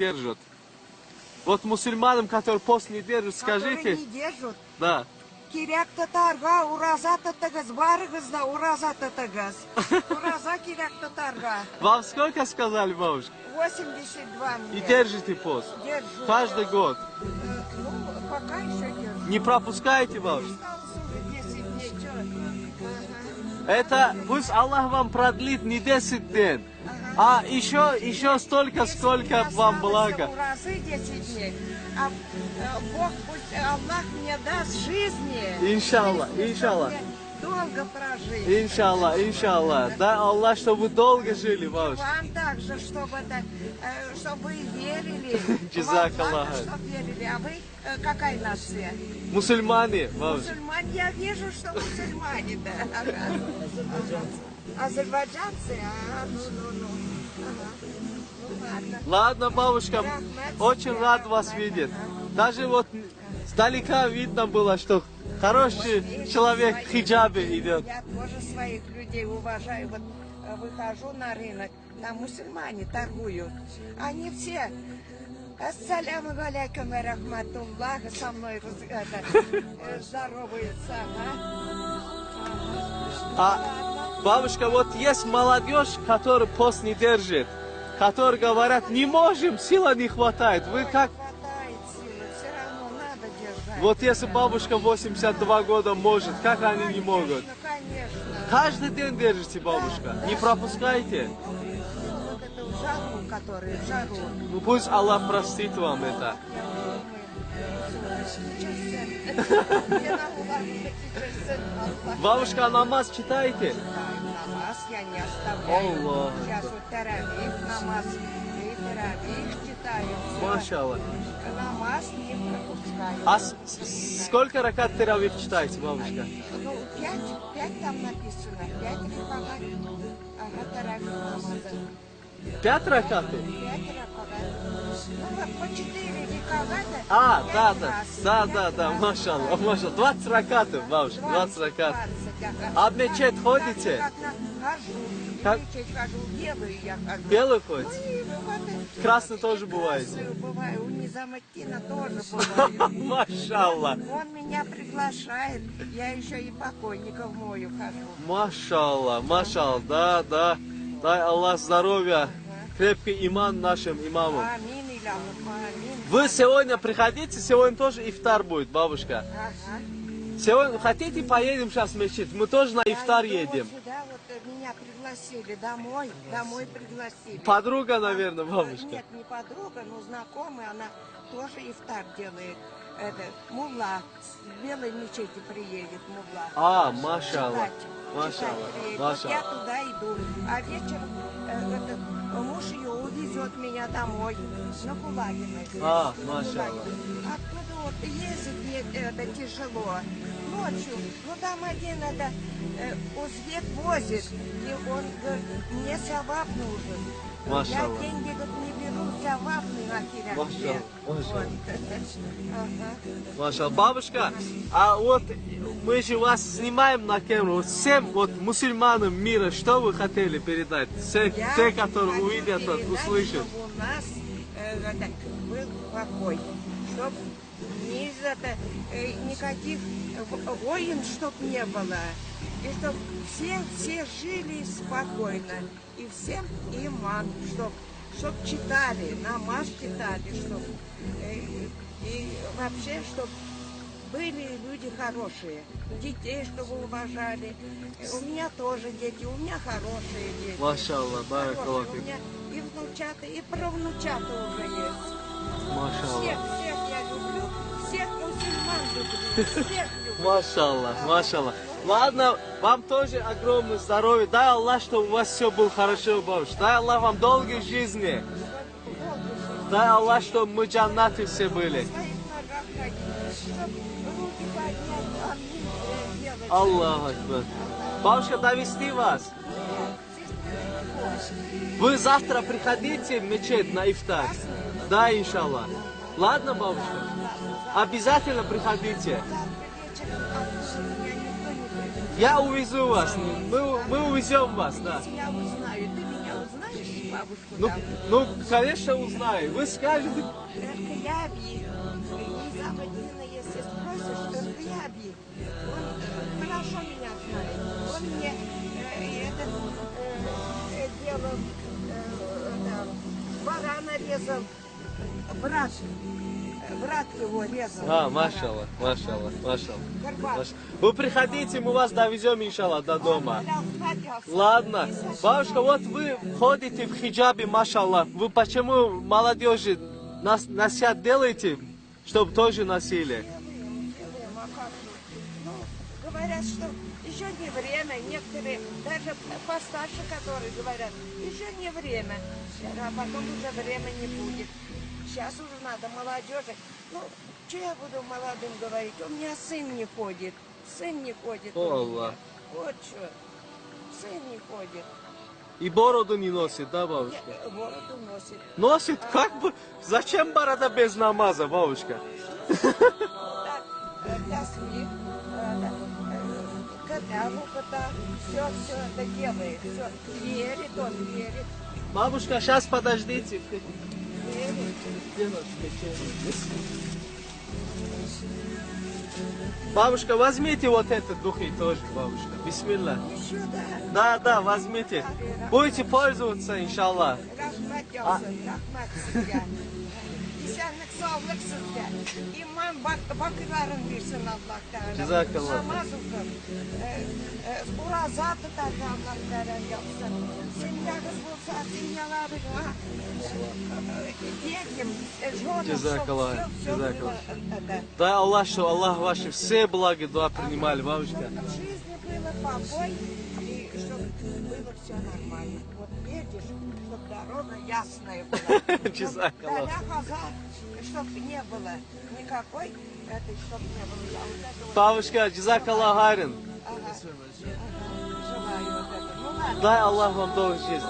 держат. Вот мусульманам, которые пост не держат, скажите. Которые не держат. Да. Кирякта тарга, ураза татагаз, барыгызда ураза татагаз. Ураза кирякта тарга. Вам сколько сказали, бабушка? 82 мне. И держите пост? Держу. Каждый год? Ну, пока еще держу. Не пропускаете, бабушка? Осталось уже 10 дней. Это пусть Аллах вам продлит не 10 дней, а еще столько, сколько вам благо. Уразы 10 дней. А Бог, пусть Аллах мне даст жизни. Иншаллах, иншаллах. Долго прожить. Иншаллах, иншаллах. Да, Аллах, чтобы вы долго жили, бабушка. Вам также, чтобы вы верили. Джазак Вам Аллах. главное, чтобы верили. А вы какая нация? Мусульмане, бабушка. Мусульмане. Я вижу, что мусульмане, да. Азербайджанцы? Ну. Ладно. Ладно, бабушка, очень рад вас видеть. Даже вот сдалека видно было, что хороший человек в хиджабе идет. Я тоже своих людей уважаю. Вот выхожу на рынок, там мусульмане торгуют. Они все ассаляму алейкум ва рахматуллах, со мной здороваются. Бабушка, вот есть молодежь, которая пост не держит, которые говорят, не можем, сила не хватает. Вы как? Хватает силы, все равно надо держать. Вот если бабушка 82 года может, как они не могут? Ну, конечно. Каждый день держите, бабушка. Не пропускайте. Вот это в жару, которые в жару. Ну пусть Аллах простит вам это. Бабушка, намаз читаете? Намаз я не оставляю. Аллах. Сейчас вот таравих намаз. И таравих читаю. Машаллах. Намаз не пропускаю. А сколько ракат таравих читаете, бабушка? Ну, 5 там написано. 5 ракат. Ага, таравих намаза. 5 ракатов? 5 ракат. Ну, вот по 4 раката. А, 5 да, раз. машаллах, машаллах. 20 ракатов, бабушка, 20 ракатов. 20, А в мечеть ходите? Хожу. Как? В мечеть хожу, белую я хожу. Белый ходите? Ну, и вот, Красный тоже бывает? красную бываю, у Низаматдина тоже бываю. Машаллах. Он меня приглашает, я еще и покойников мою хожу. Машаллах, машаллах, да. Дай Аллах здоровья, крепкий иман нашим имамам. Амин, Илям, амин. Вы сегодня приходите, сегодня тоже ифтар будет, бабушка. Ага. Сегодня хотите, поедем сейчас в мечеть? Мы тоже на ифтар Я иду едем. вот сюда, вот меня пригласили домой пригласили. Подруга, наверное, бабушка. Нет, не подруга, но знакомая, она тоже ифтар делает. Это мулла, с белой мечети приедет мулла. А, машаллах, Читать машаллах, приедет. Вот машаллах. я туда иду, а вечером муж ее увезет меня домой на Кулагина. А, машаллах. Оттуда вот ездить мне это тяжело. Ночью, ну там один узбек возит, и он говорит, мне савап нужен. Машаллах. Я деньги говорит, не беру, савап на киряке. Машаллах. Ага. Машаллах. Бабушка, а вот мы же вас снимаем на камеру. Вот всем вот мусульманам мира, что вы хотели передать? Те, которые хочу увидят, передать, услышат. чтобы у нас был покой, чтобы никаких войн чтоб не было, и чтобы все жили спокойно, и всем иман, чтоб читали, намаз читали, и вообще, чтобы были люди хорошие, детей, чтобы уважали. У меня тоже дети, у меня хорошие дети. Машаллах, баракаллах. У меня и внучата, и правнучата уже есть. Машаллах. Всех я люблю, всех мусульман люблю, всех люблю. Машаллах, машаллах. Ладно, вам тоже огромное здоровья. Дай Аллах, чтобы у вас все было хорошо, бабушка. Дай Аллах вам долгой жизни. Дай Аллах, чтобы мы джаннаты все были. Аллах Акбар. Бабушка, довести вас. Вы завтра приходите в мечеть на ифтар. Да, иншаллах. Ладно, бабушка? Обязательно приходите. Я увезу вас. Мы увезем вас, да. Я узнаю. Ты меня узнаешь, бабушку Ну, там. ну, конечно, узнаю. Вы скажете, Эркляби. И Западина, если спросишь, Эркляби. Он хорошо меня знает. Он мне делал, барана резал. Брат его резал. машаллах, машаллах, машаллах. Карбаш. Вы приходите, мы вас довезем, иншаллах, до дома. Ладно. Бабушка, вот вы ходите в хиджабе, машаллах. Вы почему молодежи насят делаете, чтобы тоже носили? Делаем, а как же? Ну, говорят, что еще не время. Некоторые, даже постарше, которые говорят, еще не время. А потом уже время не будет. Сейчас уже надо молодежи. Ну, что я буду молодым говорить? У меня сын не ходит. Сын не ходит. О, Аллах. Вот что. Сын не ходит. И бороду не носит, да, бабушка? Бороду носит. Носит, как бы. Зачем борода без намаза, бабушка? Так, для СМИ, кота, все это делает. Все. Верит, он верит. Бабушка, сейчас подождите. Верит. Бабушка, возьмите вот этот духи тоже, бабушка. Бисмилля. Еще, да. Да, возьмите. Будете пользоваться, иншаллах. Rahmat olsun, rahmat sizge. İsenlik, sağlık sizge. İman bakıların versin Allah Teala. Cezakallah. Namaz okun. Murazat tutar Allah Teala yapsın. Dünyagız bulsa dünyaları детям, женам, Cezakallah, все cezakallah. было. Дай Аллах, что Аллах ваши все блага дуа принимали, бабушка. В жизни было покой, и чтобы было все нормально. Вот едешь, чтобы дорога ясная была. Джазакаллах. Чтобы не было никакой, это чтобы не было. А вот это вот, Бабушка, джазакаллах хайрин. ага, желаю вот это. Ну ладно. Дай Аллах вам долгую жизнь.